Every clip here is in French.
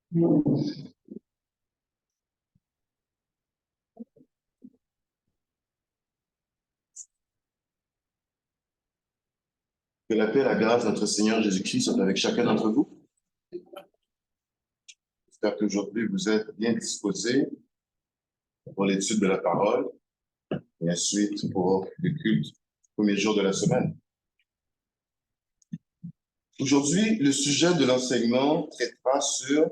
Que la paix et la grâce de notre Seigneur Jésus-Christ soient avec chacun d'entre vous. J'espère qu'aujourd'hui vous êtes bien disposés pour l'étude de la parole et ensuite pour le culte du premier jour de la semaine. Aujourd'hui, le sujet de l'enseignement traitera sur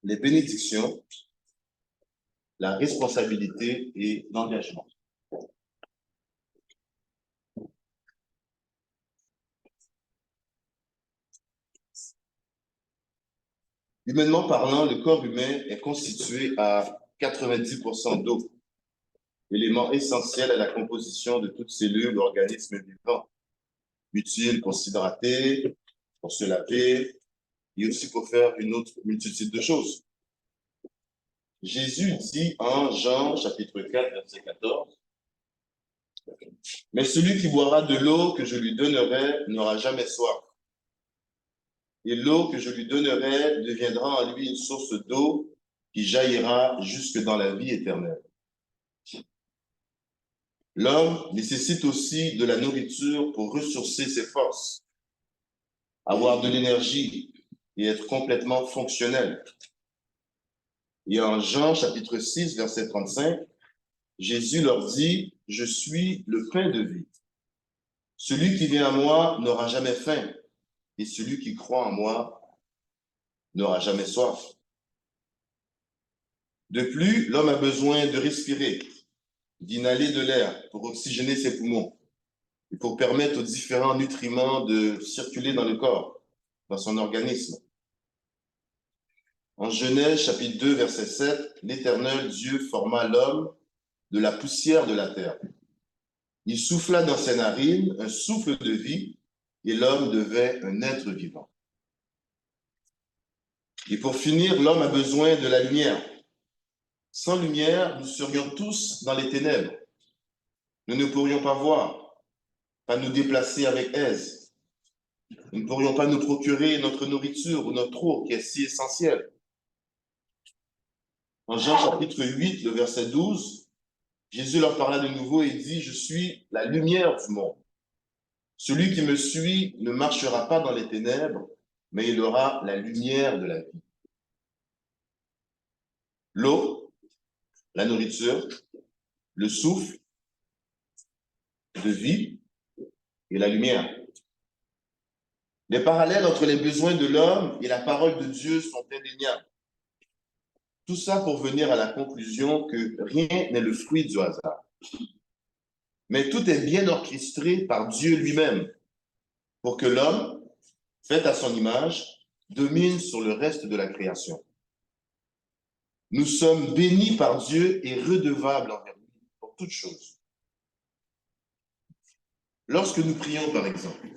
les bénédictions, la responsabilité et l'engagement. Humainement parlant, le corps humain est constitué à 90% d'eau, élément essentiel à la composition de toute cellule ou organisme vivant, utile pour s'hydrater, pour se laver et aussi pour faire une autre multitude de choses. Jésus dit en Jean chapitre 4, verset 14, « Mais celui qui boira de l'eau que je lui donnerai n'aura jamais soif. Et l'eau que je lui donnerai deviendra en lui une source d'eau qui jaillira jusque dans la vie éternelle. » L'homme nécessite aussi de la nourriture pour ressourcer ses forces, avoir de l'énergie et être complètement fonctionnel. Et en Jean chapitre 6, verset 35, Jésus leur dit, « Je suis le pain de vie. Celui qui vient à moi n'aura jamais faim, et celui qui croit en moi n'aura jamais soif. » De plus, l'homme a besoin de respirer, d'inhaler de l'air pour oxygéner ses poumons et pour permettre aux différents nutriments de circuler dans le corps, dans son organisme. En Genèse chapitre 2, verset 7, l'Éternel Dieu forma l'homme de la poussière de la terre. Il souffla dans ses narines un souffle de vie et l'homme devint un être vivant. Et pour finir, l'homme a besoin de la lumière. Sans lumière, nous serions tous dans les ténèbres. Nous ne pourrions pas voir, pas nous déplacer avec aise. Nous ne pourrions pas nous procurer notre nourriture ou notre eau qui est si essentielle. En Jean chapitre 8, le verset 12, Jésus leur parla de nouveau et dit, « Je suis la lumière du monde. Celui qui me suit ne marchera pas dans les ténèbres, mais il aura la lumière de la vie. » L'eau, la nourriture, le souffle de vie et la lumière. Les parallèles entre les besoins de l'homme et la parole de Dieu sont indéniables. Tout ça pour venir à la conclusion que rien n'est le fruit du hasard. Mais tout est bien orchestré par Dieu lui-même pour que l'homme, fait à son image, domine sur le reste de la création. Nous sommes bénis par Dieu et redevables envers lui pour toutes choses. Lorsque nous prions, par exemple,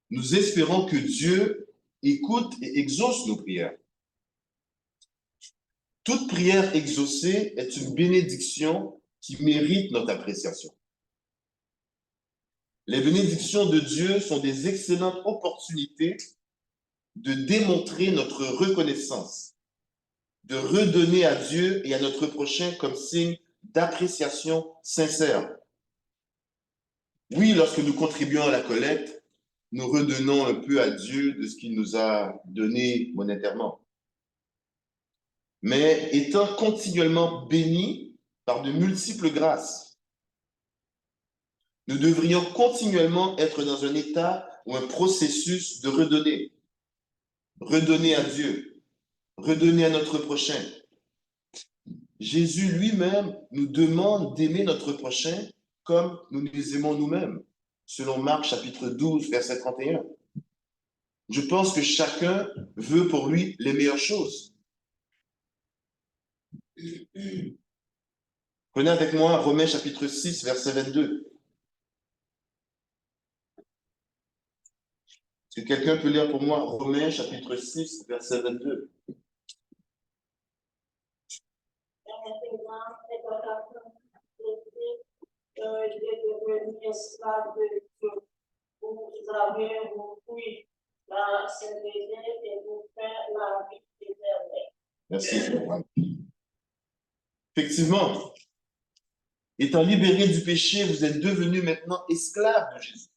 nous espérons que Dieu écoute et exauce nos prières. Toute prière exaucée est une bénédiction qui mérite notre appréciation. Les bénédictions de Dieu sont des excellentes opportunités de démontrer notre reconnaissance, de redonner à Dieu et à notre prochain comme signe d'appréciation sincère. Oui, lorsque nous contribuons à la collecte, nous redonnons un peu à Dieu de ce qu'il nous a donné monétairement. Mais étant continuellement bénis par de multiples grâces, nous devrions continuellement être dans un état ou un processus de redonner. Redonner à Dieu, redonner à notre prochain. Jésus lui-même nous demande d'aimer notre prochain comme nous nous aimons nous-mêmes, selon Marc chapitre 12, verset 31. Je pense que chacun veut pour lui les meilleures choses. Prenez avec moi Romains chapitre 6, verset 22. Est-ce que quelqu'un peut lire pour moi Romains chapitre 6, verset 22? Vous avez repris la sainteté et vous faites la Merci. Effectivement, étant libérés du péché, vous êtes devenus maintenant esclaves de Jésus.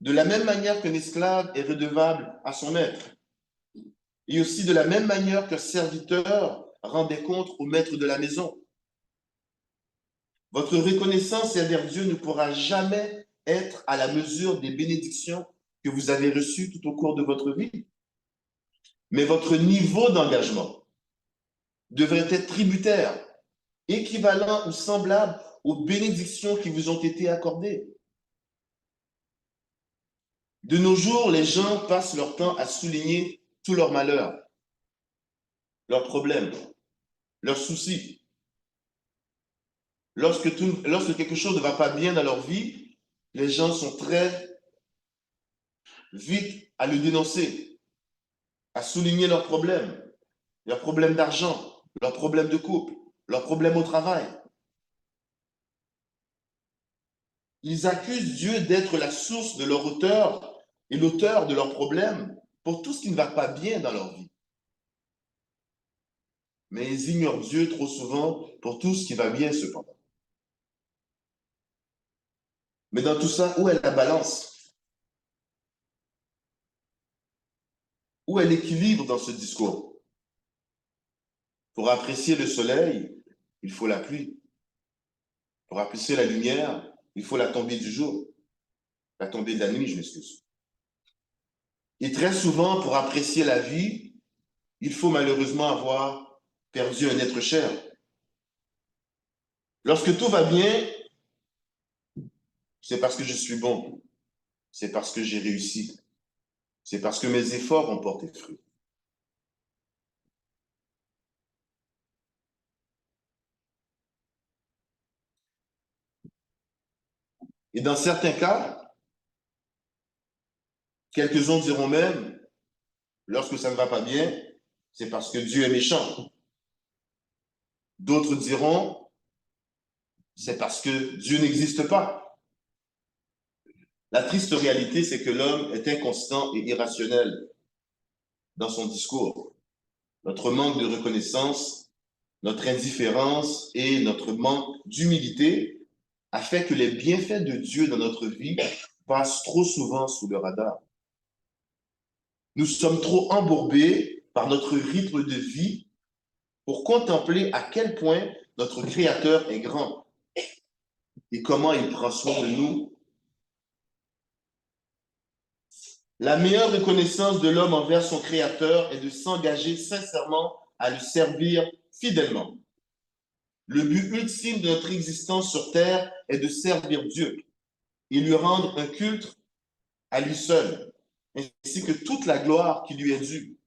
De la même manière qu'un esclave est redevable à son maître, et aussi de la même manière qu'un serviteur rend des comptes au maître de la maison. Votre reconnaissance envers Dieu ne pourra jamais être à la mesure des bénédictions que vous avez reçues tout au cours de votre vie. Mais votre niveau d'engagement devrait être tributaire, équivalent ou semblable aux bénédictions qui vous ont été accordées. De nos jours, les gens passent leur temps à souligner tous leurs malheurs, leurs problèmes, leurs soucis. Lorsque quelque chose ne va pas bien dans leur vie, les gens sont très vite à le dénoncer, à souligner leurs problèmes d'argent, leurs problèmes de couple, leurs problèmes au travail. Ils accusent Dieu d'être la source de leur auteur et l'auteur de leurs problèmes pour tout ce qui ne va pas bien dans leur vie. Mais ils ignorent Dieu trop souvent pour tout ce qui va bien cependant. Mais dans tout ça, où est la balance? Où est l'équilibre dans ce discours? Pour apprécier le soleil, il faut la pluie. Pour apprécier la lumière, il faut la tombée du jour. La tombée de la nuit, je m'excuse. Et très souvent, pour apprécier la vie, il faut malheureusement avoir perdu un être cher. Lorsque tout va bien, c'est parce que je suis bon. C'est parce que j'ai réussi. C'est parce que mes efforts ont porté fruit. Et dans certains cas, quelques-uns diront même, lorsque ça ne va pas bien, c'est parce que Dieu est méchant. D'autres diront, c'est parce que Dieu n'existe pas. La triste réalité, c'est que l'homme est inconstant et irrationnel dans son discours. Notre manque de reconnaissance, notre indifférence et notre manque d'humilité a fait que les bienfaits de Dieu dans notre vie passent trop souvent sous le radar. Nous sommes trop embourbés par notre rythme de vie pour contempler à quel point notre Créateur est grand et comment il prend soin de nous. La meilleure reconnaissance de l'homme envers son Créateur est de s'engager sincèrement à le servir fidèlement. Le but ultime de notre existence sur Terre est de servir Dieu et lui rendre un culte à lui seul, ainsi que toute la gloire qui lui est due.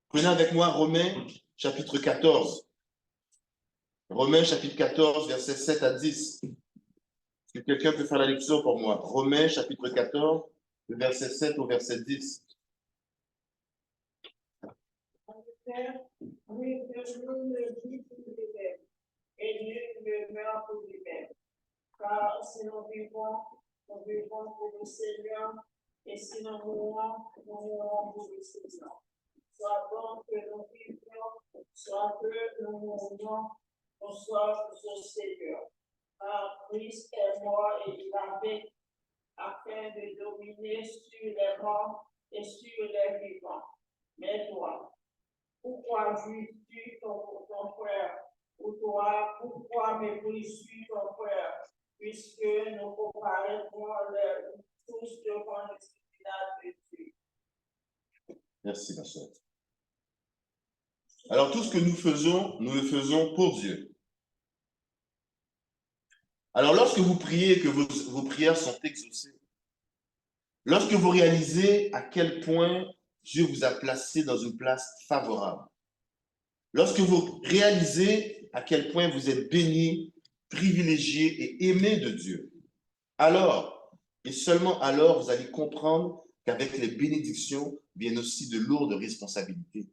Prenez avec moi Romains chapitre 14. Romains chapitre 14, versets 7 à 10. Est-ce que quelqu'un peut faire la lecture pour moi? Romains chapitre 14, verset 7 au verset 10. Oui, que nous ne vivons pour lui-même, et nul ne meurt pour lui-même. Car si nous vivons pour le Seigneur, et si nous mourons pour le Seigneur. Soit donc que nous vivions, soit que nous mourions, on soit pour le Seigneur. Car Christ est mort et il a vécu afin de dominer sur les morts et sur les vivants. Mais toi, pourquoi juges-tu ton frère? Ou toi, pourquoi méprises-tu ton frère? Puisque nous comparaîtrons tous devant le tribunal de Dieu. Merci, ma soeur. Alors, tout ce que nous faisons, nous le faisons pour Dieu. Alors, lorsque vous priez et que vos prières sont exaucées, lorsque vous réalisez à quel point Dieu vous a placé dans une place favorable, lorsque vous réalisez à quel point vous êtes béni, privilégié et aimé de Dieu, alors, et seulement alors, vous allez comprendre qu'avec les bénédictions viennent aussi de lourdes responsabilités.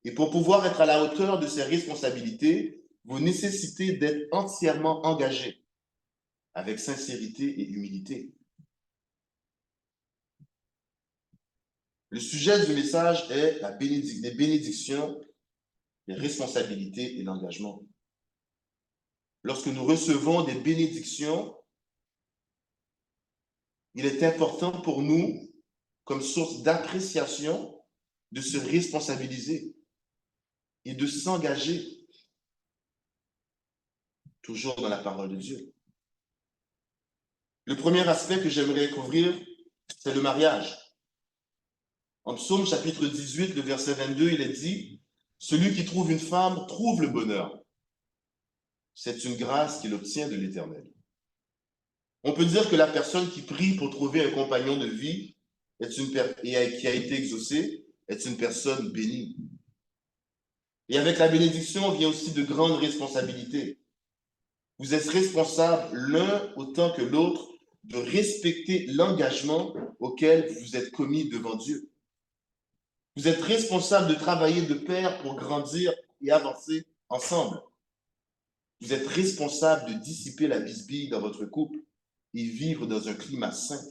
Et pour pouvoir être à la hauteur de ces responsabilités, vous nécessitez d'être entièrement engagé, avec sincérité et humilité. Le sujet du message est les bénédictions, les responsabilités et l'engagement. Lorsque nous recevons des bénédictions, il est important pour nous, comme source d'appréciation, de se responsabiliser et de s'engager, toujours dans la parole de Dieu. Le premier aspect que j'aimerais couvrir, c'est le mariage. En Psaume chapitre 18, le verset 22, il est dit « Celui qui trouve une femme trouve le bonheur. C'est une grâce qu'il obtient de l'Éternel. » On peut dire que la personne qui prie pour trouver un compagnon de vie et qui a été exaucée est une personne bénie. Et avec la bénédiction vient aussi de grandes responsabilités. Vous êtes responsables l'un autant que l'autre de respecter l'engagement auquel vous êtes commis devant Dieu. Vous êtes responsables de travailler de pair pour grandir et avancer ensemble. Vous êtes responsables de dissiper la bisbille dans votre couple et vivre dans un climat sain.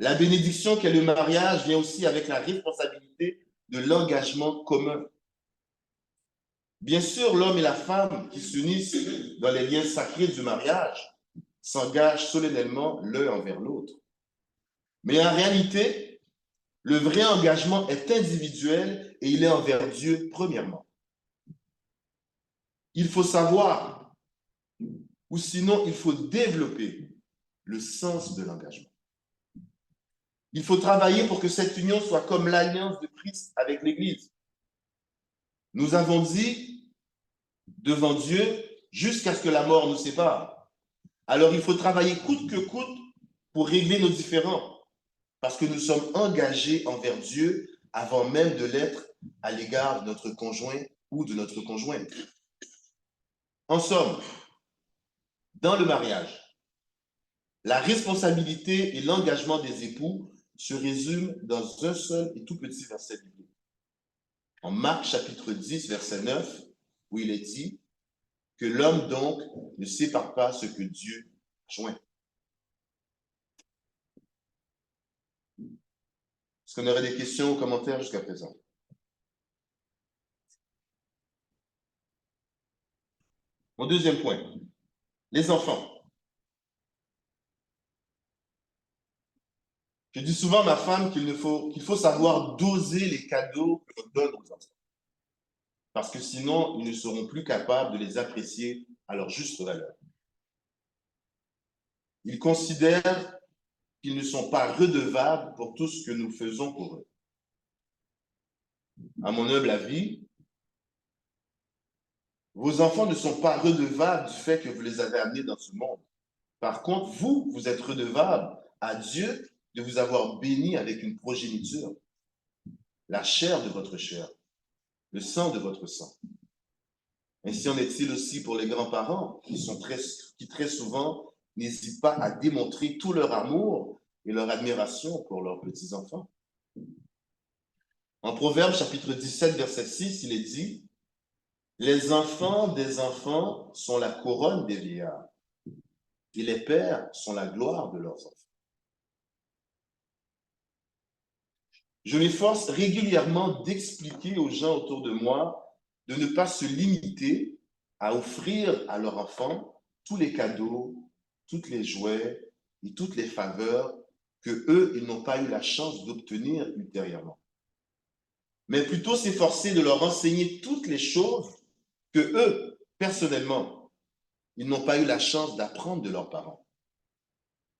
La bénédiction qu'est le mariage vient aussi avec la responsabilité de l'engagement commun. Bien sûr, l'homme et la femme qui s'unissent dans les liens sacrés du mariage s'engagent solennellement l'un envers l'autre. Mais en réalité, le vrai engagement est individuel et il est envers Dieu premièrement. Il faut savoir, ou sinon il faut développer le sens de l'engagement. Il faut travailler pour que cette union soit comme l'alliance de Christ avec l'Église. Nous avons dit devant Dieu jusqu'à ce que la mort nous sépare. Alors il faut travailler coûte que coûte pour régler nos différends, parce que nous sommes engagés envers Dieu avant même de l'être à l'égard de notre conjoint ou de notre conjointe. En somme, dans le mariage, la responsabilité et l'engagement des époux se résument dans un seul et tout petit verset biblique. En Marc chapitre 10, verset 9, où il est dit que l'homme donc ne sépare pas ce que Dieu a joint. Est-ce qu'on aurait des questions ou commentaires jusqu'à présent? Mon deuxième point, les enfants. Je dis souvent à ma femme qu'il faut savoir doser les cadeaux que l'on donne aux enfants. Parce que sinon, ils ne seront plus capables de les apprécier à leur juste valeur. Ils considèrent qu'ils ne sont pas redevables pour tout ce que nous faisons pour eux. À mon humble avis, vos enfants ne sont pas redevables du fait que vous les avez amenés dans ce monde. Par contre, vous êtes redevables à Dieu de vous avoir béni avec une progéniture, la chair de votre chair, le sang de votre sang. Ainsi en est-il aussi pour les grands-parents qui très souvent n'hésitent pas à démontrer tout leur amour et leur admiration pour leurs petits-enfants. En Proverbes chapitre 17, verset 6, il est dit « Les enfants des enfants sont la couronne des vieillards, et les pères sont la gloire de leurs enfants. » Je m'efforce régulièrement d'expliquer aux gens autour de moi de ne pas se limiter à offrir à leurs enfants tous les cadeaux, toutes les jouets et toutes les faveurs que eux, ils n'ont pas eu la chance d'obtenir ultérieurement. Mais plutôt s'efforcer de leur enseigner toutes les choses que eux, personnellement, ils n'ont pas eu la chance d'apprendre de leurs parents.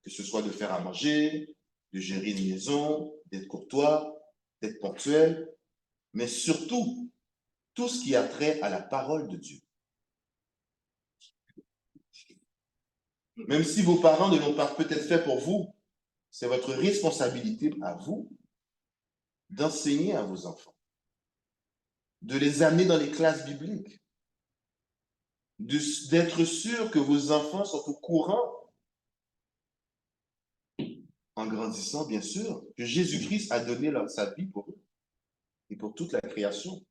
Que ce soit de faire à manger, de gérer une maison, d'être courtois, d'être ponctuel, mais surtout, tout ce qui a trait à la parole de Dieu. Même si vos parents ne l'ont pas peut-être fait pour vous, c'est votre responsabilité à vous d'enseigner à vos enfants, de les amener dans les classes bibliques, d'être sûr que vos enfants sont au courant, en grandissant, bien sûr, que Jésus-Christ a donné sa vie pour eux et pour toute la création.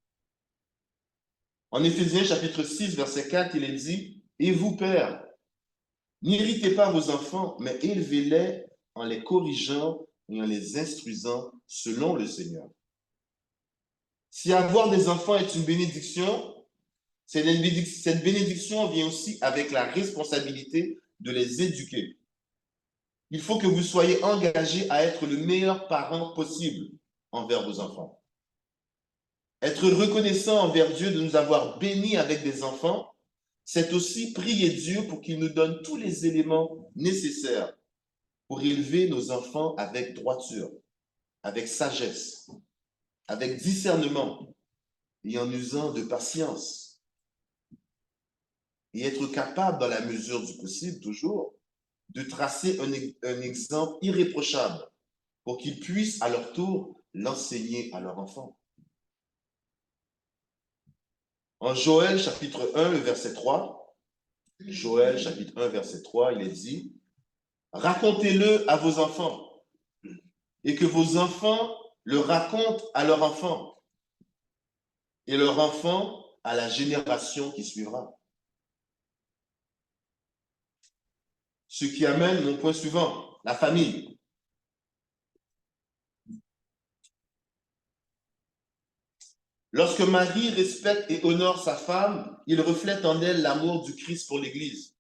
En Éphésiens chapitre 6, verset 4, il est dit « Et vous, pères, n'irritez pas vos enfants, mais élevez-les en les corrigeant et en les instruisant selon le Seigneur. Si avoir des enfants est une bénédiction, cette bénédiction vient aussi avec la responsabilité de les éduquer. Il faut que vous soyez engagés à être le meilleur parent possible envers vos enfants. Être reconnaissant envers Dieu de nous avoir bénis avec des enfants, c'est aussi prier Dieu pour qu'il nous donne tous les éléments nécessaires pour élever nos enfants avec droiture, avec sagesse, avec discernement et en usant de patience. Et être capable, dans la mesure du possible, toujours, de tracer un exemple irréprochable pour qu'ils puissent à leur tour l'enseigner à leurs enfants. En Joël chapitre 1, le verset 3, Joël chapitre 1, verset 3, il est dit, « Racontez-le à vos enfants et que vos enfants le racontent à leurs enfants et leurs enfants à la génération qui suivra. » Ce qui amène mon point suivant, la famille. Lorsque Marie respecte et honore sa femme, il reflète en elle l'amour du Christ pour l'Église.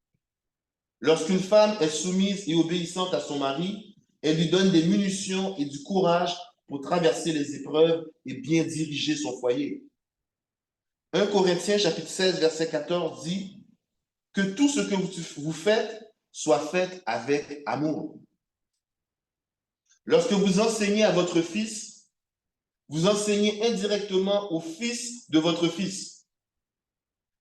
Lorsqu'une femme est soumise et obéissante à son mari, elle lui donne des munitions et du courage pour traverser les épreuves et bien diriger son foyer. 1 Corinthiens chapitre 16, verset 14 dit que tout ce que vous faites soit fait avec amour. Lorsque vous enseignez à votre fils, vous enseignez indirectement au fils de votre fils.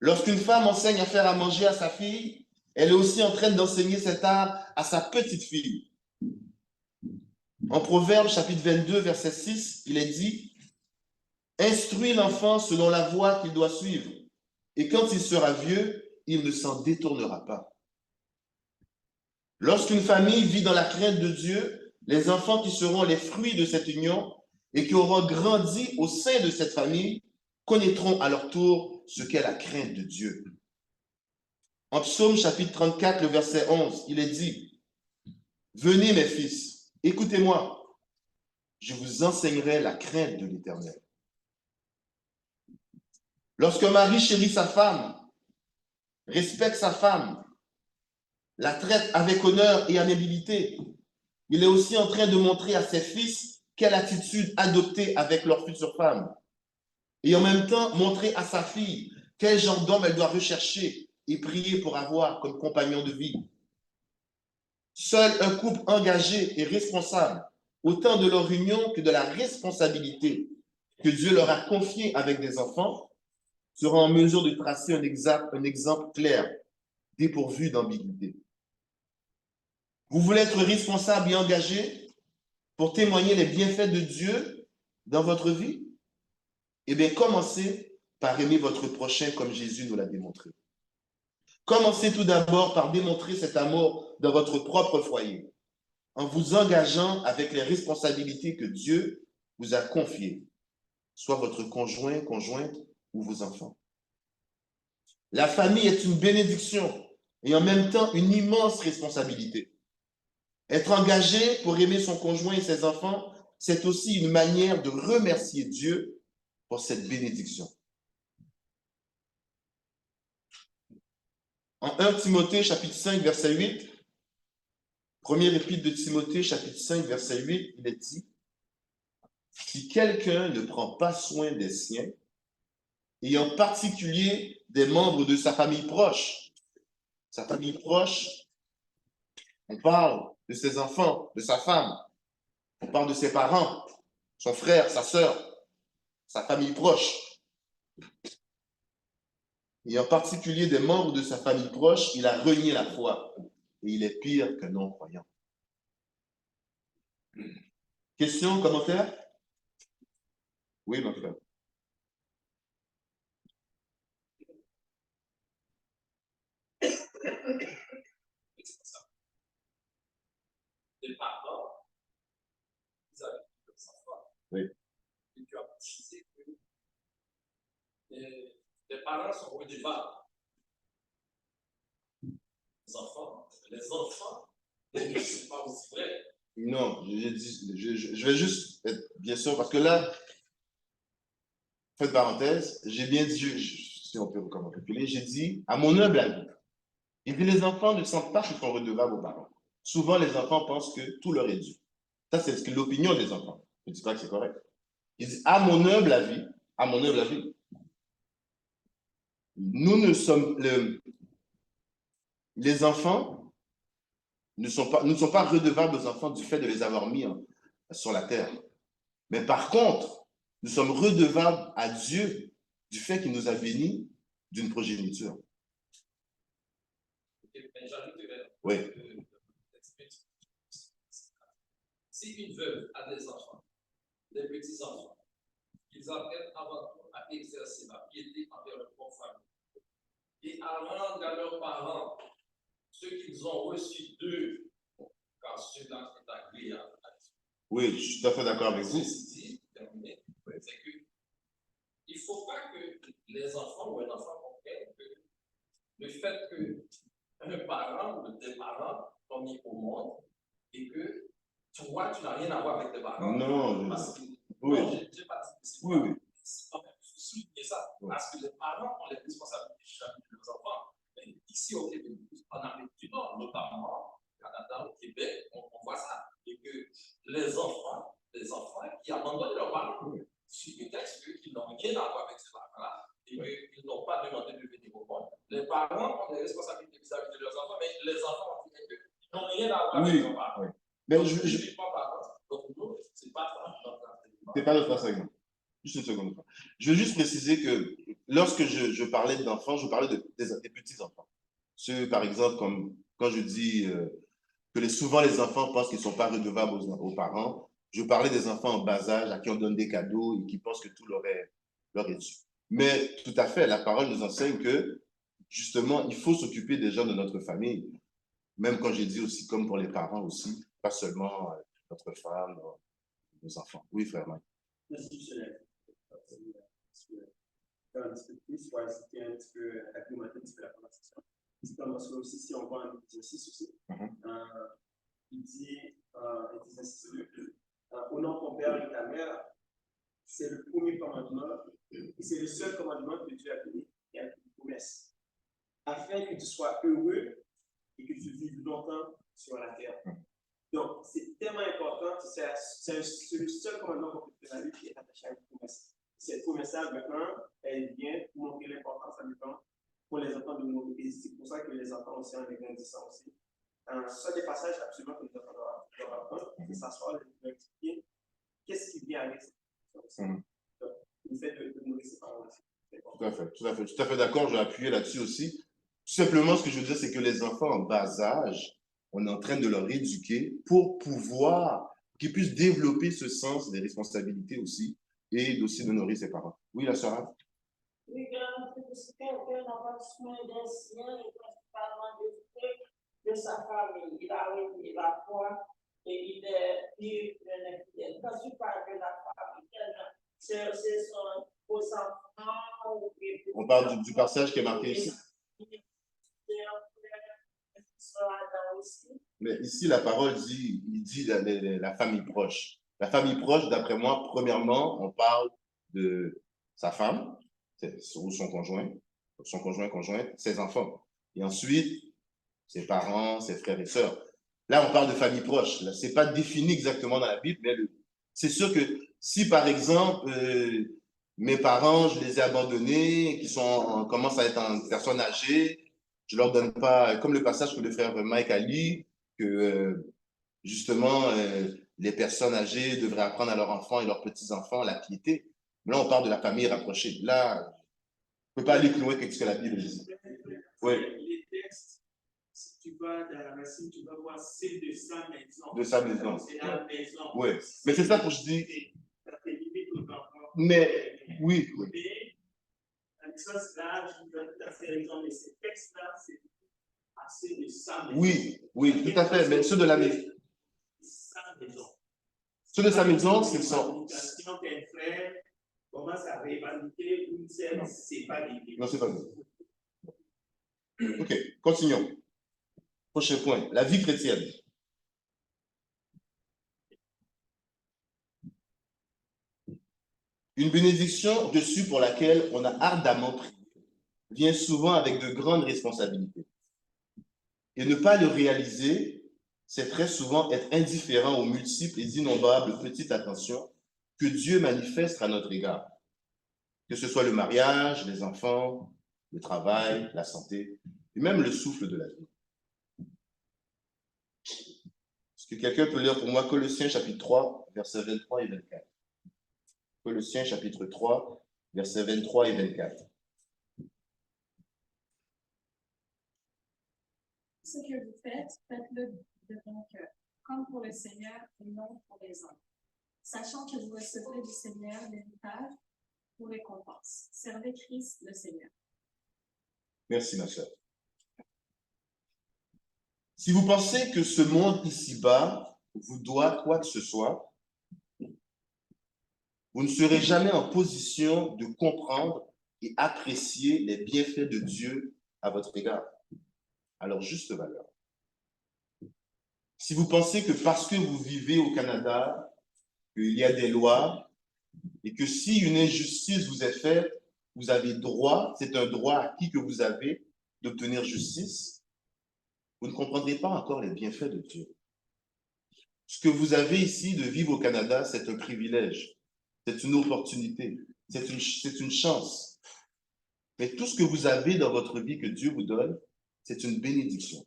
Lorsqu'une femme enseigne à faire à manger à sa fille, elle est aussi en train d'enseigner cet art à sa petite fille. En Proverbes chapitre 22, verset 6, il est dit « Instruis l'enfant selon la voie qu'il doit suivre, et quand il sera vieux, il ne s'en détournera pas. » Lorsqu'une famille vit dans la crainte de Dieu, les enfants qui seront les fruits de cette union et qui auront grandi au sein de cette famille connaîtront à leur tour ce qu'est la crainte de Dieu. En Psaume chapitre 34, le verset 11, il est dit « Venez mes fils, écoutez-moi, je vous enseignerai la crainte de l'Éternel. » Lorsque Marie chérit sa femme, respecte sa femme, la traite avec honneur et amabilité, il est aussi en train de montrer à ses fils quelle attitude adopter avec leur future femme. Et en même temps, montrer à sa fille quel genre d'homme elle doit rechercher et prier pour avoir comme compagnon de vie. Seul un couple engagé et responsable, autant de leur union que de la responsabilité que Dieu leur a confiée avec des enfants, sera en mesure de tracer un exemple clair, dépourvu d'ambiguïté. Vous voulez être responsable et engagé pour témoigner les bienfaits de Dieu dans votre vie? Eh bien, commencez par aimer votre prochain comme Jésus nous l'a démontré. Commencez tout d'abord par démontrer cet amour dans votre propre foyer, en vous engageant avec les responsabilités que Dieu vous a confiées, soit votre conjoint, conjointe ou vos enfants. La famille est une bénédiction et en même temps une immense responsabilité. Être engagé pour aimer son conjoint et ses enfants, c'est aussi une manière de remercier Dieu pour cette bénédiction. En 1 Timothée chapitre 5, verset 8, première épître de Timothée chapitre 5, verset 8, il est dit « Si quelqu'un ne prend pas soin des siens, et en particulier des membres de sa famille proche, on parle de ses enfants, de sa femme, on parle de ses parents, son frère, sa sœur, sa famille proche. Et en particulier des membres de sa famille proche, il a renié la foi. Et il est pire qu'un non-croyant. Question, commentaire? Oui, mon frère. Les parents, ils avaient leurs enfants. Oui. Et tu as précisé que les parents sont redevables. Les enfants ne sont pas aussi vrais. Non, je vais juste être bien sûr, parce que là, faites parenthèse, j'ai bien dit, si on peut reculer, j'ai dit, à mon humble avis, il dit les enfants ne sentent pas qu'ils sont redevables aux parents. Souvent, les enfants pensent que tout leur est dû. Ça, c'est l'opinion des enfants. Je ne dis pas que c'est correct. Il dit, à mon humble avis, nous ne sommes, les enfants nous ne sont pas redevables aux enfants du fait de les avoir mis sur la terre. Mais par contre, nous sommes redevables à Dieu du fait qu'il nous a bénis d'une progéniture. Oui. Si une veuve a des enfants, des petits-enfants, ils apprennent avant tout à exercer la piété envers leur propre famille et à rendre à leurs parents ce qu'ils ont reçu d'eux, car cela est agréable à Dieu. Oui, je suis tout à fait d'accord avec vous. Ceci dit, terminé, c'est que il ne faut pas que les enfants ou un enfant comprennent que le fait qu'un parent ou des parents t'ont mis au monde et que toi, tu n'as rien à voir avec tes parents. Non, parce que, oui. non, j'ai pas dit que c'est oui, oui. Il faut souligner ça, Oui. parce que les parents ont les responsabilités de leurs enfants. Mais ici au Québec, en Amérique du Nord, notamment au Canada, au Québec, on voit ça. Et que les enfants qui abandonnent leurs parents, Oui. sous prétexte qu'ils n'ont rien à voir avec ces parents-là, et qu'ils n'ont pas demandé de venir au monde. Les parents ont des responsabilités vis-à-vis de leurs enfants, mais les enfants ont dit qu'ils n'ont rien à voir avec leurs parents. Oui. Mais donc, je ne suis pas parent. Donc, nous, ce n'est pas notre enseignement. C'est pas notre enseignement. Juste une seconde. Je veux juste préciser que lorsque je parlais d'enfants, je parlais des petits-enfants. Ceux, par exemple, comme quand je dis que souvent les enfants pensent qu'ils ne sont pas redevables aux parents, je parlais des enfants en bas âge à qui on donne des cadeaux et qui pensent que tout leur est dû. Mais tout à fait, la parole nous enseigne que justement, il faut s'occuper des gens de notre famille. Même quand j'ai dit aussi, comme pour les parents aussi, pas seulement notre femme, nos enfants. Oui, frère Mike. Institutionnel. Un petit peu plus, pour inciter un petit peu, acclimater un petit peu la conversation. C'est comme parce que aussi, si on voit un exercice aussi, il dit, exercice 2, au nom de ton père et de ta mère, c'est le premier commandement, et c'est le seul commandement que Dieu a donné, et a une promesse, afin que tu sois heureux et que tu vives longtemps sur la terre. Donc, c'est tellement important, c'est le seul commandement qu'on peut faire qui est attaché à une promesse. Cette promesse-là, maintenant, elle vient pour montrer l'importance à temps pour les enfants de nous. Et c'est pour ça que les enfants aussi, en grandissant aussi. Ce sont des passages absolument que les enfants doivent apprendre, et s'asseoir, de expliquer qu'est-ce qui vient avec cette Donc, le fait de nourrir ses parents aussi. Tout à fait d'accord, je vais appuyer là-dessus aussi. Tout simplement, ce que je veux dire, c'est que les enfants en bas âge, on est en train de leur éduquer pour qu'ils puissent développer ce sens des responsabilités aussi et aussi de nourrir ses parents. Oui, la sœur? Oui, grand, c'est quelqu'un n'a pas soin d'un sien et principalement de sa famille. Il a réuni la foi et il est fidèle. Quand tu parles de la famille, c'est aux enfants. On parle du passage qui est marqué ici. Mais ici, la parole dit, il dit la famille proche. La famille proche, d'après moi, premièrement, on parle de sa femme, ou son conjoint, conjointe, ses enfants. Et ensuite, ses parents, ses frères et sœurs. Là, on parle de famille proche. Là, c'est pas défini exactement dans la Bible, mais c'est sûr que si, par exemple, mes parents, je les ai abandonnés, commencent à être en personnes âgées, je leur donne pas, comme le passage que le frère Mike a lu, que justement, les personnes âgées devraient apprendre à leurs enfants et leurs petits-enfants la piété. Là, on parle de la famille rapprochée. Là, on ne peut pas aller plus loin que ce que la Bible dit. Oui. Les textes, si tu vas dans la racine, tu vas voir c'est de sa maison. De sa maison. C'est la maison. Oui. Mais c'est ça que je dis. Mais, oui. Mais, ça, là, je vous donne tout à fait raison, mais ces textes-là, c'est assez de sa maison. Oui, tout à fait. Mais ceux de la maison. Sa maison. Ceux de sa maison, c'est ça. Quand un frère commence à revendiquer une scène, c'est pas des. Non, c'est pas vrai. Ok, continuons. Prochain point, la vie chrétienne. Une bénédiction reçue pour laquelle on a ardemment prié vient souvent avec de grandes responsabilités. Et ne pas le réaliser, c'est très souvent être indifférent aux multiples et innombrables petites attentions que Dieu manifeste à notre égard. Que ce soit le mariage, les enfants, le travail, la santé, et même le souffle de la vie. Est-ce que quelqu'un peut lire pour moi Colossiens chapitre 3, versets 23 et 24? Colossiens chapitre 3, versets 23 et 24. Ce que vous faites, faites-le de bon cœur, comme pour le Seigneur et non pour les hommes, sachant que vous recevrez du Seigneur l'héritage pour récompense. Servez Christ le Seigneur. Merci, ma sœur. Si vous pensez que ce monde ici-bas vous doit quoi que ce soit, vous ne serez jamais en position de comprendre et apprécier les bienfaits de Dieu à votre égard, à leur juste valeur. Si vous pensez que parce que vous vivez au Canada, qu'il y a des lois et que si une injustice vous est faite, vous avez droit, c'est un droit acquis que vous avez d'obtenir justice, vous ne comprendrez pas encore les bienfaits de Dieu. Ce que vous avez ici de vivre au Canada, c'est un privilège, c'est une opportunité, c'est une chance. Mais tout ce que vous avez dans votre vie que Dieu vous donne, c'est une bénédiction.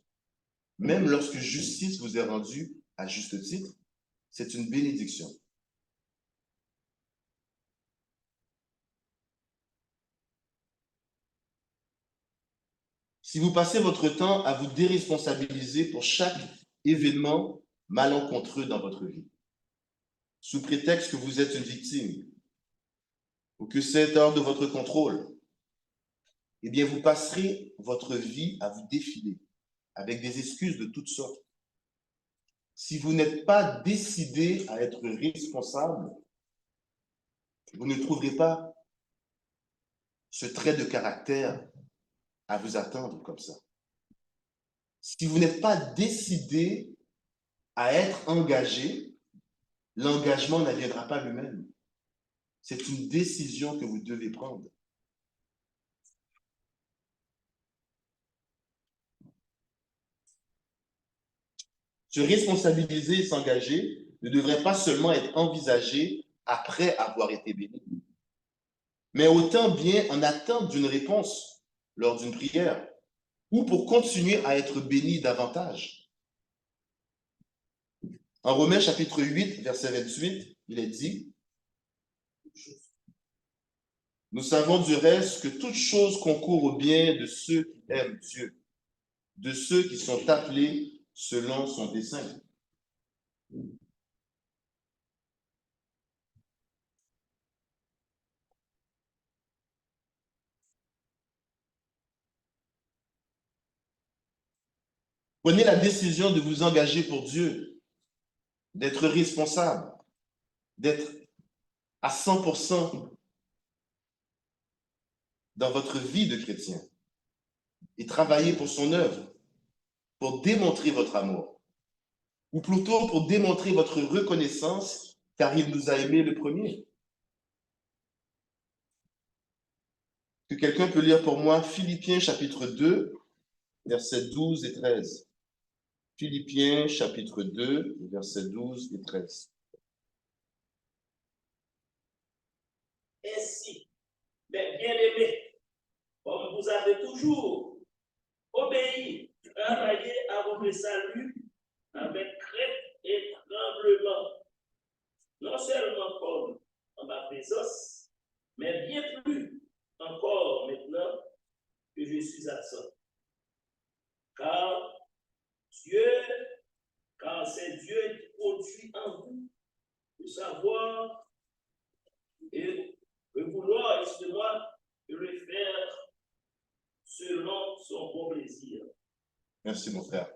Même lorsque justice vous est rendue à juste titre, c'est une bénédiction. Si vous passez votre temps à vous déresponsabiliser pour chaque événement malencontreux dans votre vie, sous prétexte que vous êtes une victime ou que c'est hors de votre contrôle, eh bien, vous passerez votre vie à vous défiler avec des excuses de toutes sortes. Si vous n'êtes pas décidé à être responsable, vous ne trouverez pas ce trait de caractère à vous attendre comme ça. Si vous n'êtes pas décidé à être engagé, l'engagement n'adviendra pas lui-même. C'est une décision que vous devez prendre. Se responsabiliser et s'engager ne devrait pas seulement être envisagé après avoir été béni, mais autant bien en attente d'une réponse lors d'une prière ou pour continuer à être béni davantage. En Romains chapitre 8, verset 28, il est dit: nous savons du reste que toute chose concourt au bien de ceux qui aiment Dieu, de ceux qui sont appelés selon son dessein. Prenez la décision de vous engager pour Dieu, d'être responsable, d'être à 100% dans votre vie de chrétien et travailler pour son œuvre, pour démontrer votre amour, ou plutôt pour démontrer votre reconnaissance, car il nous a aimés le premier. Que quelqu'un peut lire pour moi Philippiens chapitre 2, versets 12 et 13. Philippiens chapitre 2, versets 12 et 13. Ainsi, mes bien-aimés, comme vous avez toujours obéi, travaillez à votre salut avec crainte et tremblement, non seulement comme en ma présence, mais bien plus encore maintenant que je suis absent. Car c'est Dieu qui produit en vous le savoir et le vouloir justement de le faire selon son bon plaisir. Merci, mon frère.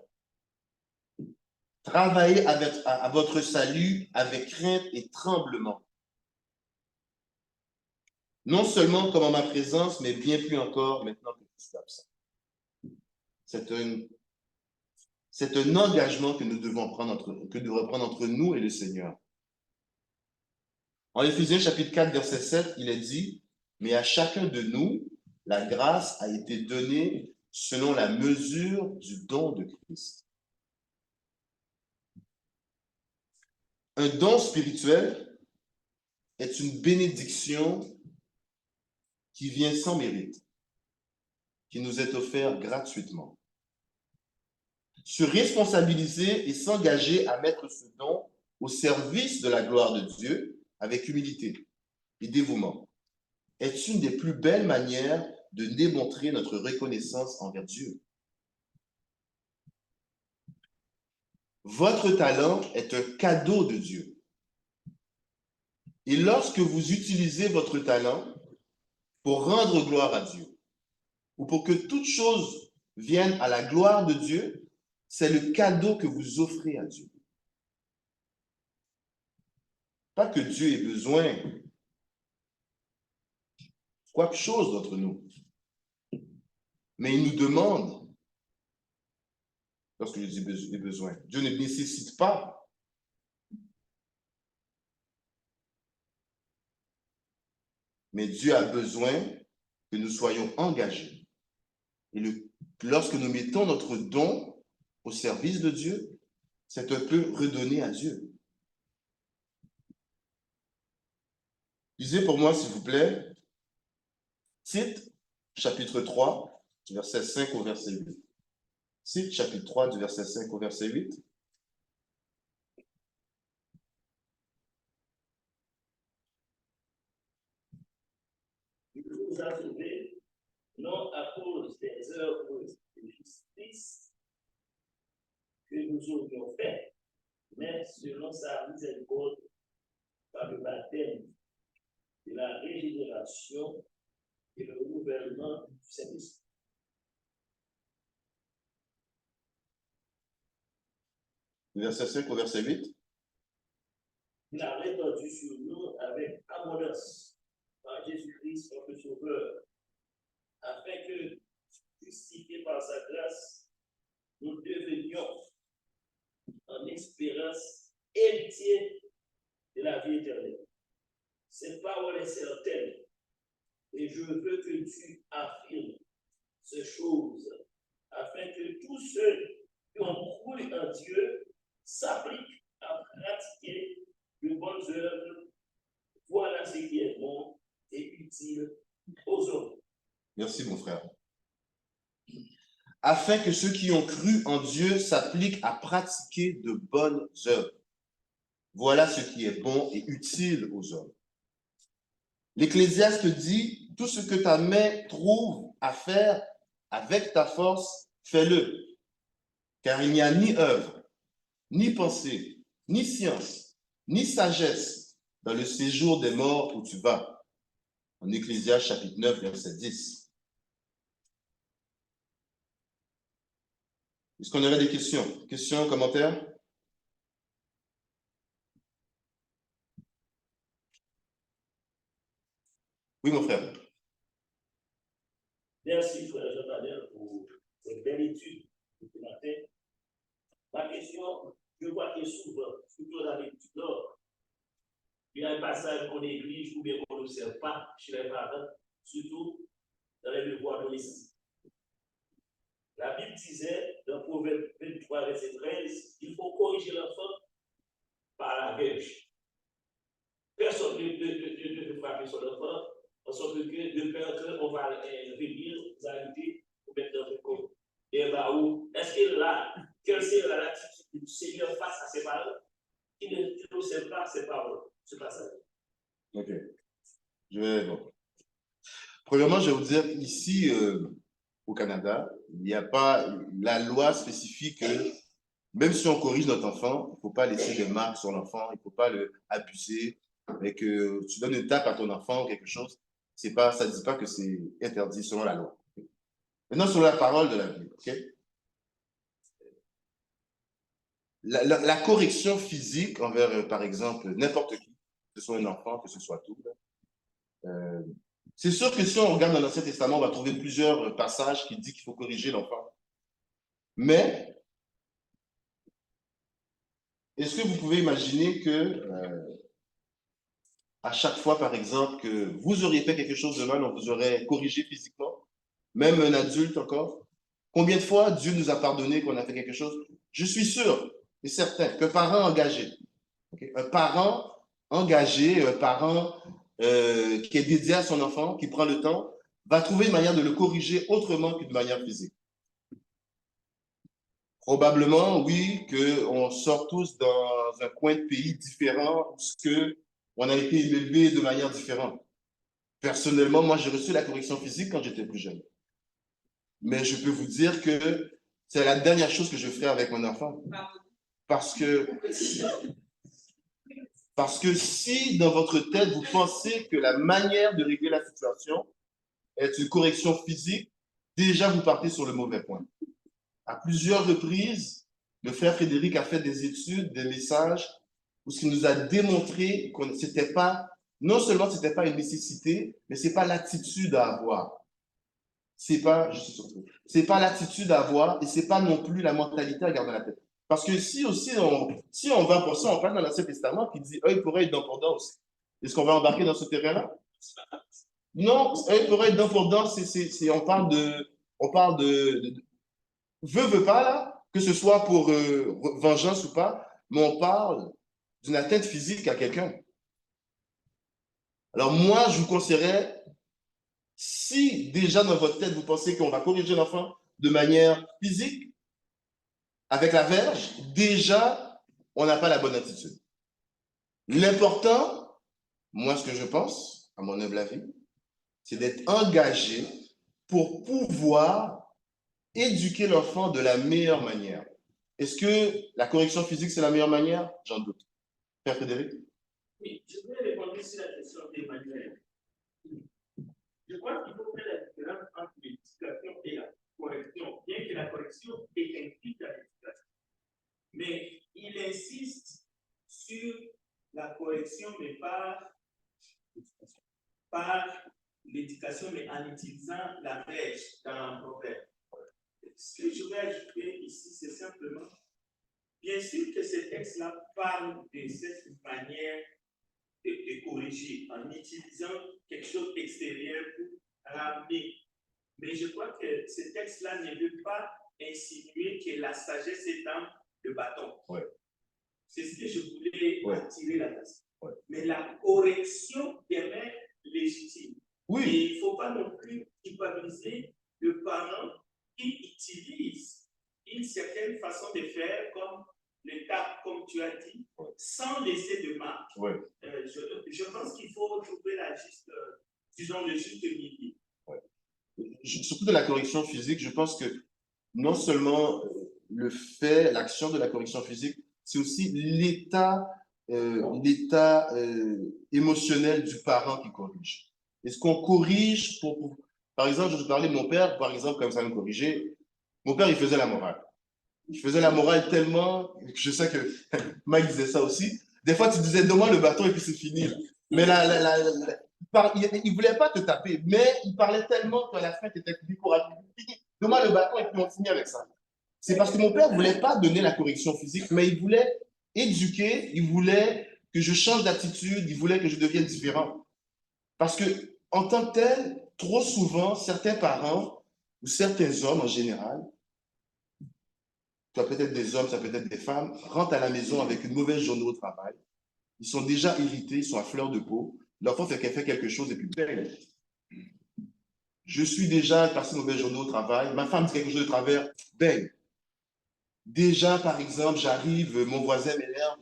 Travaillez à votre salut avec crainte et tremblement. Non seulement comme en ma présence, mais bien plus encore maintenant que je suis absent. C'est un engagement que nous devons prendre que devrait prendre entre nous et le Seigneur. En Éphésiens chapitre 4, verset 7, il est dit, « Mais à chacun de nous, la grâce a été donnée selon la mesure du don de Christ. » Un don spirituel est une bénédiction qui vient sans mérite, qui nous est offerte gratuitement. Se responsabiliser et s'engager à mettre ce don au service de la gloire de Dieu avec humilité et dévouement est une des plus belles manières de démontrer notre reconnaissance envers Dieu. Votre talent est un cadeau de Dieu. Et lorsque vous utilisez votre talent pour rendre gloire à Dieu, ou pour que toute chose vienne à la gloire de Dieu, c'est le cadeau que vous offrez à Dieu. Pas que Dieu ait besoin quelque chose d'entre nous, mais il nous demande, lorsque je dis besoin, Dieu ne nécessite pas. Mais Dieu a besoin que nous soyons engagés. Et lorsque nous mettons notre don au service de Dieu, c'est un peu redonner à Dieu. Lisez pour moi, s'il vous plaît, Tite, chapitre 3, du verset 5 au verset 8. Tite, chapitre 3, du verset 5 au verset 8. Il nous a sauvés, non à cause des œuvres de justice que nous aurions faites, mais selon sa miséricorde par le baptême de la régénération et le renouvellement du Saint-Esprit. Verset 5 au verset 8. Il a répandu sur nous avec abondance par Jésus-Christ, notre Sauveur, afin que, justifiés par sa grâce, nous devenions en espérance héritiers de la vie éternelle. Cette parole est certaine et je veux que tu affirmes ces choses afin que tous ceux qui ont cru en Dieu s'appliquent à pratiquer de bonnes œuvres. Voilà ce qui est bon et utile aux hommes. Merci, mon frère. Afin que ceux qui ont cru en Dieu s'appliquent à pratiquer de bonnes œuvres. Voilà ce qui est bon et utile aux hommes. L'Ecclésiaste dit, tout ce que ta main trouve à faire avec ta force, fais-le. Car il n'y a ni œuvre, ni pensée, ni science, ni sagesse dans le séjour des morts où tu vas. En Ecclésiaste chapitre 9, verset 10. Est-ce qu'on aurait des questions? Questions, commentaires? Oui, mon frère. Merci, frère Jean-Daniel, pour cette belle étude de ce matin. Ma question, je vois que souvent, surtout dans l'étude nord, il y a un passage qu'on néglige ou bien qu'on n'observe pas chez les parents, surtout dans les devoirs adolescents. La Bible disait, dans Proverbe 23, verset 13, il faut corriger l'enfant par la verge. Personne ne peut frapper son enfant, en sorte que de peur qu'on va venir, vous arrêter, vous mettre dans un corps. Et bah, est-ce que là, quelle sera l'attitude du Seigneur face à ses parents qui n'observent pas ses paroles, ce passage? Ok. Premièrement, je vais vous dire, ici, au Canada, il n'y a pas la loi spécifique que même si on corrige notre enfant, il ne faut pas laisser des marques sur l'enfant, il ne faut pas l'abuser, et que tu donnes une tape à ton enfant ou quelque chose, ça ne dit pas que c'est interdit selon la loi. Maintenant, selon la parole de la Bible, ok? La correction physique envers, par exemple, n'importe qui, que ce soit un enfant, que ce soit tout, c'est sûr que si on regarde dans l'Ancien Testament, on va trouver plusieurs passages qui disent qu'il faut corriger l'enfant. Mais, est-ce que vous pouvez imaginer que à chaque fois, par exemple, que vous auriez fait quelque chose de mal, on vous aurait corrigé physiquement, même un adulte encore? Combien de fois Dieu nous a pardonné qu'on a fait quelque chose? Je suis sûr et certain qu'un parent engagé, okay, un parent engagé, un parent qui est dédié à son enfant, qui prend le temps, va trouver une manière de le corriger autrement que de manière physique. Probablement, oui, qu'on sort tous dans un coin de pays différent où on a été élevé de manière différente. Personnellement, moi, j'ai reçu la correction physique quand j'étais plus jeune. Mais je peux vous dire que c'est la dernière chose que je ferai avec mon enfant. Parce que si dans votre tête, vous pensez que la manière de régler la situation est une correction physique, déjà vous partez sur le mauvais point. À plusieurs reprises, le frère Frédéric a fait des études, des messages, où ce qui nous a démontré que c'était pas, non seulement ce n'était pas une nécessité, mais ce n'est pas l'attitude à avoir. C'est pas, je suis surpris, c'est pas l'attitude à avoir et c'est pas non plus la mentalité à garder dans la tête. Parce que si aussi, si on va pour ça, on passe dans l'Ancien Testament qui dit œil pour œil, dent pour dent aussi. Est-ce qu'on va embarquer dans ce terrain-là? Non, œil pour œil, dent pour dent, on parle de veut pas là, que ce soit pour vengeance ou pas, mais on parle d'une atteinte physique à quelqu'un. Alors moi, je vous conseillerais, si déjà dans votre tête, vous pensez qu'on va corriger l'enfant de manière physique, avec la verge, déjà, on n'a pas la bonne attitude. L'important, moi, ce que je pense, à mon humble avis, c'est d'être engagé pour pouvoir éduquer l'enfant de la meilleure manière. Est-ce que la correction physique, c'est la meilleure manière? J'en doute. Père Frédéric? Oui, je vais répondre sur la question d'Emmanuel. Je crois qu'il faut faire la différence entre l'éducation et la correction, bien que la correction est incluse dans l'éducation. Mais il insiste sur la correction, mais pas l'éducation, mais en utilisant la brèche dans un proverbe. Ce que je vais ajouter ici, c'est simplement, bien sûr que ce texte-là parle de cette manière de corriger en utilisant quelque chose d'extérieur pour ramener. Mais je crois que ce texte-là ne veut pas insinuer que la sagesse est dans le bâton. Ouais. C'est ce que je voulais attirer l'attention. Ouais. Mais la correction demeure légitime. Oui. Et il ne faut pas non plus culpabiliser le parent qui utilise une certaine façon de faire comme le tape, comme tu as dit, sans laisser de marque. Ouais. Je pense qu'il faut trouver la juste, disons, le juste milieu. Ouais. Surtout de la correction physique, je pense que non seulement l'action de la correction physique, c'est aussi l'état émotionnel du parent qui corrige. Est-ce qu'on corrige Par exemple, je te parlais de mon père, par exemple, comme ça me corrigeait. Mon père, il faisait la morale. Il faisait la morale tellement, je sais que Mike disait ça aussi. Des fois, tu disais, donne-moi le bâton et puis c'est fini. Mais il ne voulait pas te taper, mais il parlait tellement qu'à la fin, tu étais découragé. Donne-moi le bâton et puis on finit avec ça. C'est parce que mon père ne voulait pas donner la correction physique, mais il voulait éduquer, il voulait que je change d'attitude, il voulait que je devienne différent. Parce que, en tant que tel, trop souvent, certains parents ou certains hommes en général, ça peut être des hommes, ça peut être des femmes, rentrent à la maison avec une mauvaise journée au travail. Ils sont déjà irrités, ils sont à fleur de peau. L'enfant fait quelque chose et puis bang. Je suis déjà passé une mauvaise journée au travail. Ma femme dit quelque chose de travers, bang. Déjà, par exemple, j'arrive, mon voisin m'énerve.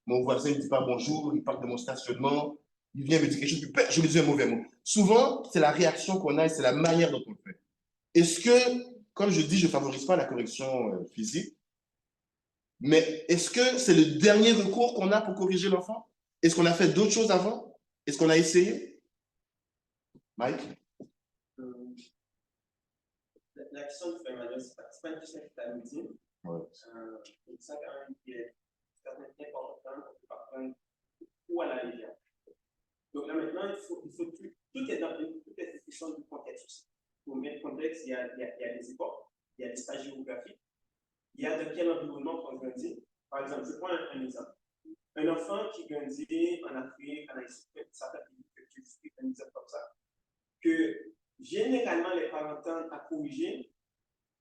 Mon voisin ne me dit pas bonjour, il parle de mon stationnement. Il vient me dire quelque chose, puis bang, je lui dis un mauvais mot. Souvent, c'est la réaction qu'on a et c'est la manière dont on le fait. Est-ce que, comme je dis, je ne favorise pas la correction physique, mais est-ce que c'est le dernier recours qu'on a pour corriger l'enfant? Est-ce qu'on a fait d'autres choses avant? Est-ce qu'on a essayé? Mike? La question du frère Emmanuel, ce n'est pas une question qui est anodine. C'est ça quand même qui est important, on ne peut pas prendre tout à la légère. Donc là maintenant, tout est question du contexte aussi. Pour mettre le contexte, il y a des époques, il y a des stages géographiques, il y a dans quel environnement on grandit. Par exemple, je prends un exemple. Un enfant qui grandit en Afrique, en Haïti, certains pays que tu expliques un exemple comme ça, que généralement les parents tendent à corriger.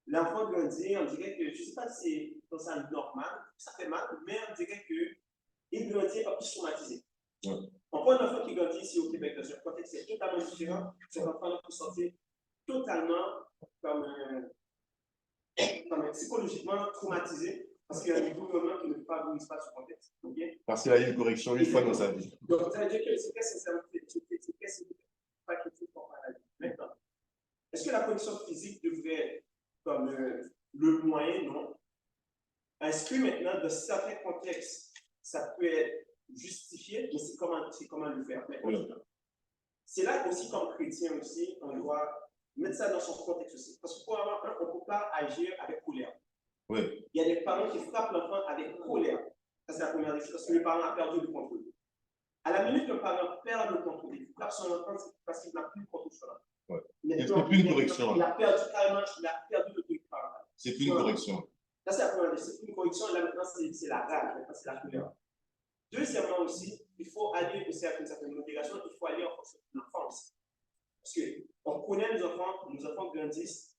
L'enfant grandit, on dirait que, je ne sais pas si c'est ça normal, ça fait mal, mais on dirait qu'il grandit pas plus traumatisé. Ouais. On prend un enfant qui grandit ici au Québec, dans un contexte totalement différent, cet enfant peut sortir totalement comme psychologiquement traumatisé, parce qu'il y a un gouvernement qui ne favorise pas ce contexte. Okay? Parce qu'il a eu une correction une fois dans sa vie. Donc, ça veut dire que c'est pas quelque chose qu'on parle. Maintenant, est-ce que la condition physique devrait être comme le moyen? Non. Est-ce que maintenant, dans certains contextes, ça peut être justifié, mais c'est comment le faire? Oui. C'est là aussi, comme chrétien aussi, on doit mettre ça dans son contexte aussi. Parce que pour avoir on ne peut pas agir avec colère. Oui. Il y a des parents qui frappent l'enfant avec colère. Ça, c'est la première chose, parce que le parent a perdu le contrôle. À la minute que le parent perd le contrôle, il frappe son enfant, c'est parce qu'il n'a plus le contrôle sur l'enfant. Ouais. C'est plus une correction. Il a perdu carrément, il a perdu le truc parental. C'est plus une correction. Ça, c'est la première chose. C'est plus une correction, là maintenant, c'est la rage, maintenant, c'est la colère. Deuxièmement aussi, il faut aller aussi avec une certaine modération, il faut aller en fonction de l'enfance. Parce qu'on connaît nos enfants grandissent,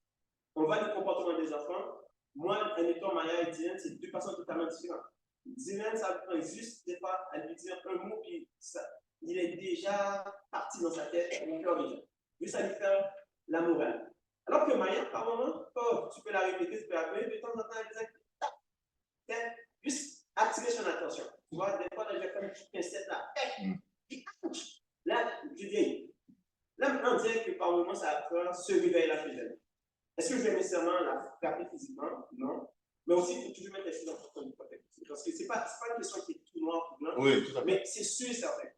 on voit le comportement des enfants. Moi, en étant Maya et Dylan, c'est deux personnes totalement différentes. Dylan, ça prend juste des fois à lui dire un mot, puis il est déjà parti dans sa tête, il pleure déjà. Juste à lui faire la morale. Alors que Maya, par moment, tu peux la répéter, tu peux la répéter, de temps en temps, elle dit juste attirer son attention. Tu vois, des fois, je vais faire une petite pincette là. Là, je dis, là, maintenant, on dirait que par moment, ça apprend ce réveil-là chez elle. Est-ce que je vais nécessairement la frapper physiquement? Non. Mais aussi, il faut toujours mettre les choses en fonction du contexte. Parce que ce n'est pas une question qui est tout noir, tout blanc. Oui, tout à fait. Mais c'est sûr et certain.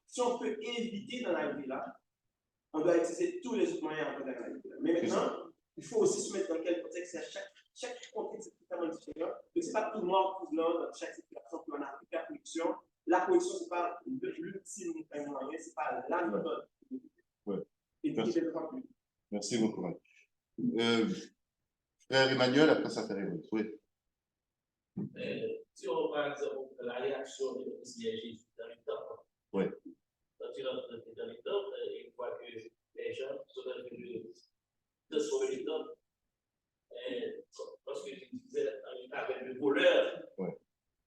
Si on peut éviter d'en arriver là, on doit utiliser tous les autres moyens avant d'en arriver là. Mais maintenant, il faut aussi se mettre dans quel contexte. Chaque contexte est totalement différent. Donc, ce n'est pas tout noir, tout blanc dans chaque situation. On a la correction. La correction, ce n'est pas l'ultime moyen, ce n'est pas la méthode. Oui. Merci beaucoup. Frère Emmanuel, après ça, Frère Emmanuel. Oui. Si on par exemple la réaction de Jésus dans le temple, oui. Quand il rentre dans le temple, il voit que les gens sont en train de sauver le temple. Parce que tu disais avec le voleur, oui.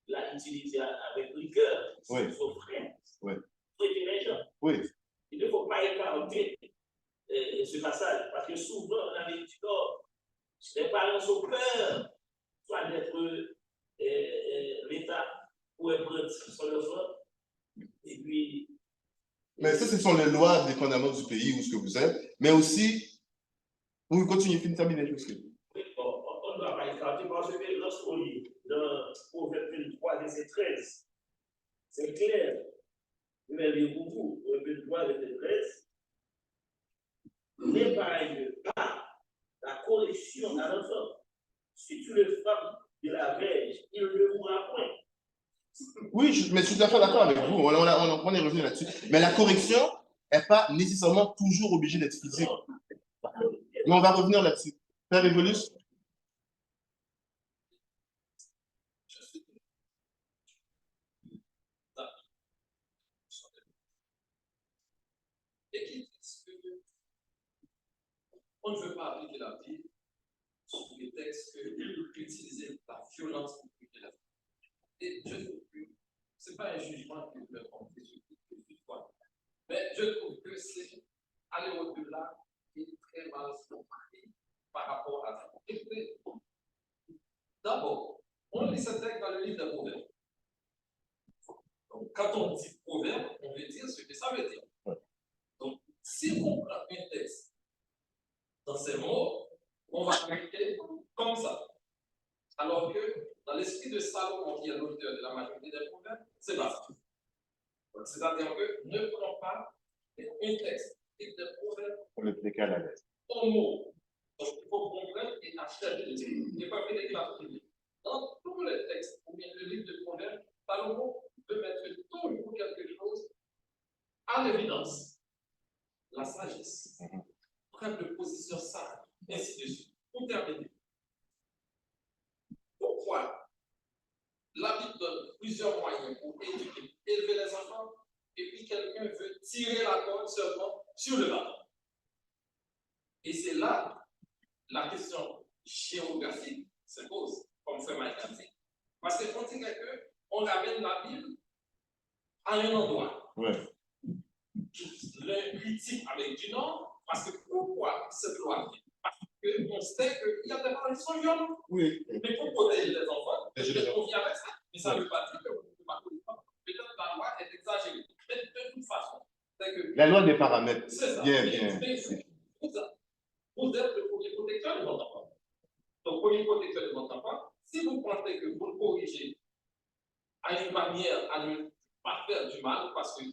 Il a utilisé avec rigueur, oui. son frère, oui. Traiter les gens. Oui. Il ne faut pas écarter ce passage, parce que souvent, dans les corps, les parents sont peur, soit d'être l'État ou prendre son enfant, et puis. Mais ça, ce sont les lois dépendamment du pays où ce que vous êtes, mais aussi, vous continuez, terminer jusqu'à. Oui, on ne doit pas écarter, parce que lorsqu'on lit dans Proverbe 23, verset 13, c'est clair. Mais les vous, Proverbe 23, verset 13, n'épargne pas la correction à l'enfant. Si tu le frappes de la verge, il ne mourra point. Oui, mais je suis tout à fait d'accord avec vous. On est revenu là-dessus. Mais la correction n'est pas nécessairement toujours obligée d'être physique. Mais on va revenir là-dessus. Frère Evolus? On ne veut pas appliquer la Bible sur les textes que utiliser la violence pour appliquer la Bible. Et je trouve que ce n'est pas un jugement que je vais porter sur toute. Mais je trouve que c'est aller au-delà et très mal compris par rapport à ça. D'abord, on lit ce texte dans le livre de Proverbes. Donc, quand on dit Proverbe, on veut dire ce que ça veut dire. Donc, si on prend un texte dans ces mots, on va appliquer comme ça. Alors que dans l'esprit de Salomon, qui est l'auteur de la majorité des proverbes, c'est pas ça. C'est-à-dire que ne prends pas un texte et des proverbes pour le pliquer à la lettre. Au mot. Donc il faut comprendre et acheter le livre. Il n'est pas fait déclaration de livre. Dans tous les textes, ou bien le livre de proverbes, Salomon veut mettre toujours quelque chose à l'évidence. La sagesse. Prendre de position sage, ainsi de suite. Pour terminer. Pourquoi la Bible donne plusieurs moyens pour éduquer, élever les enfants, et puis quelqu'un veut tirer la corde seulement sur le bâton. Et c'est là la question géographique se pose, comme fait Michael dit. Parce qu'on dirait qu'on ramène la Bible à un endroit. Ouais. Le critique avec du Nord, parce que pourquoi cette loi? Parce qu'on sait qu'il y a des parents qui sont violents. Oui. Mais pour protéger les enfants, on Protéger les vient avec ça. Mais ça ne veut pas dire que vous ne pouvez pas connaître. Peut-être la loi est exagérée. Mais de toute façon, c'est que. La loi des paramètres. C'est ça. Bien, Mais bien. vous êtes le premier protecteur de votre enfant. Donc, premier protecteur de votre enfant, si vous pensez que vous le corrigez à une manière à ne pas faire du mal, parce que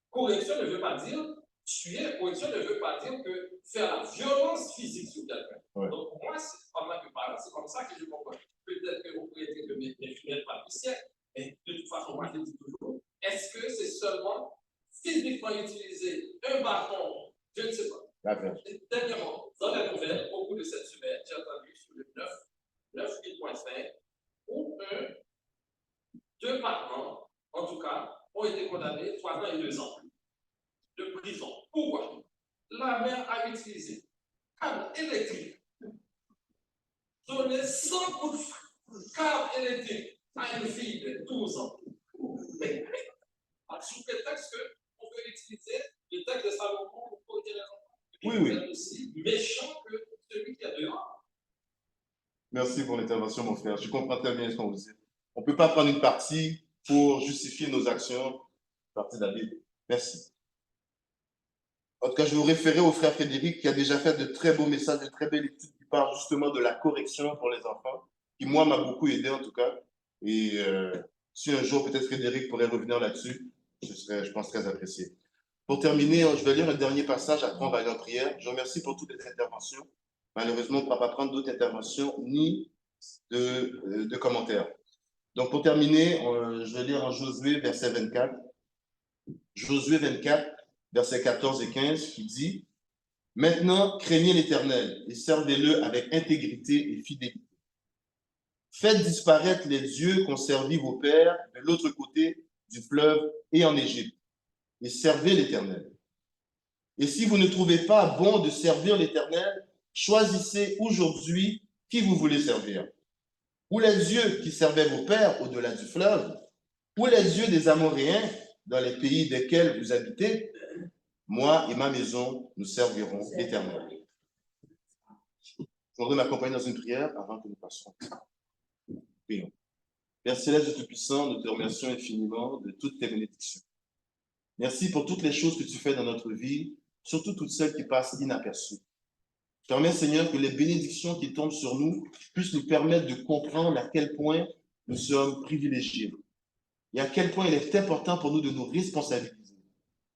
correction ne veut pas dire tuer, correction ne veut pas dire que faire la violence physique sur quelqu'un. Ouais. Donc, pour moi, en tant que parent, c'est comme ça que je comprends. Peut-être que vous pouvez dire que mes filles pas du siècle, mais de toute façon, moi, je dis toujours, est-ce que c'est seulement physiquement utiliser un bâton? Je ne sais pas. Dernièrement, dans la nouvelle, au bout de cette semaine, j'ai entendu sur le 9.5, où deux parents, en tout cas, ont été condamnés 3 ans et 2 ans de prison. Pourquoi? La mère a utilisé câble électrique, donné 100 coups de câble électrique à une fille de 12 ans. Mais sous prétexte qu'on veut utiliser le texte de Salomon pour corriger les enfants. Oui. C'est aussi méchant que celui qui a dehors. Merci pour l'intervention, mon frère. Je comprends très bien ce qu'on vous dit. On ne peut pas prendre une partie pour justifier nos actions, partie de la Bible. Merci. En tout cas, je vais vous référer au frère Frédéric qui a déjà fait de très beaux messages, de très belles études qui parlent justement de la correction pour les enfants, qui, moi, m'a beaucoup aidé en tout cas. Et si un jour, peut-être Frédéric pourrait revenir là-dessus, ce serait, je pense, très apprécié. Pour terminer, je vais lire un dernier passage, après on va aller en prière. Je vous remercie pour toutes les interventions. Malheureusement, on ne pourra pas prendre d'autres interventions ni de commentaires. Donc, pour terminer, je vais lire en Josué, verset 24. Josué 24, versets 14 et 15, qui dit « Maintenant, craignez l'Éternel et servez-le avec intégrité et fidélité. Faites disparaître les dieux qu'ont servi vos pères de l'autre côté du fleuve et en Égypte, et servez l'Éternel. Et si vous ne trouvez pas bon de servir l'Éternel, choisissez aujourd'hui qui vous voulez servir. Ou les dieux qui servaient vos pères au-delà du fleuve, ou les dieux des Amoréens dans les pays desquels vous habitez. Moi et ma maison, nous servirons l'Éternel. » Je voudrais m'accompagner dans une prière avant que nous passions. Prions. Père céleste de Tout-Puissant, nous te remercions infiniment de toutes tes bénédictions. Merci pour toutes les choses que tu fais dans notre vie, surtout toutes celles qui passent inaperçues. Je te remercie, Seigneur, que les bénédictions qui tombent sur nous puissent nous permettre de comprendre à quel point nous sommes privilégiés et à quel point il est important pour nous de nous responsabiliser,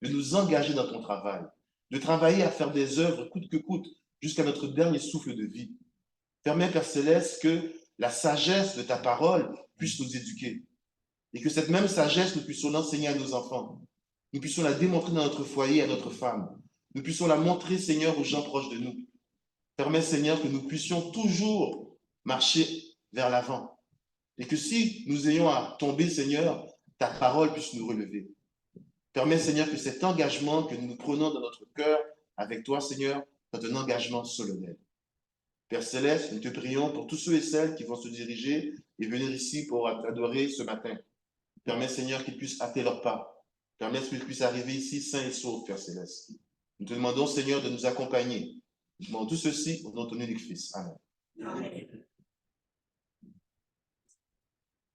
de nous engager dans ton travail, de travailler à faire des œuvres coûte que coûte jusqu'à notre dernier souffle de vie. Permets, Père Céleste, que la sagesse de ta parole puisse nous éduquer et que cette même sagesse, nous puissions l'enseigner à nos enfants. Nous puissions la démontrer dans notre foyer à notre femme. Nous puissions la montrer, Seigneur, aux gens proches de nous. Permets, Seigneur, que nous puissions toujours marcher vers l'avant. Et que si nous ayons à tomber, Seigneur, ta parole puisse nous relever. Permets, Seigneur, que cet engagement que nous prenons dans notre cœur avec toi, Seigneur, soit un engagement solennel. Père Céleste, nous te prions pour tous ceux et celles qui vont se diriger et venir ici pour adorer ce matin. Permets, Seigneur, qu'ils puissent hâter leurs pas. Permets qu'ils puissent arriver ici sains et saufs, Père Céleste. Nous te demandons, Seigneur, de nous accompagner. Nous demandons tout ceci au nom de ton unique Fils. Amen. Amen.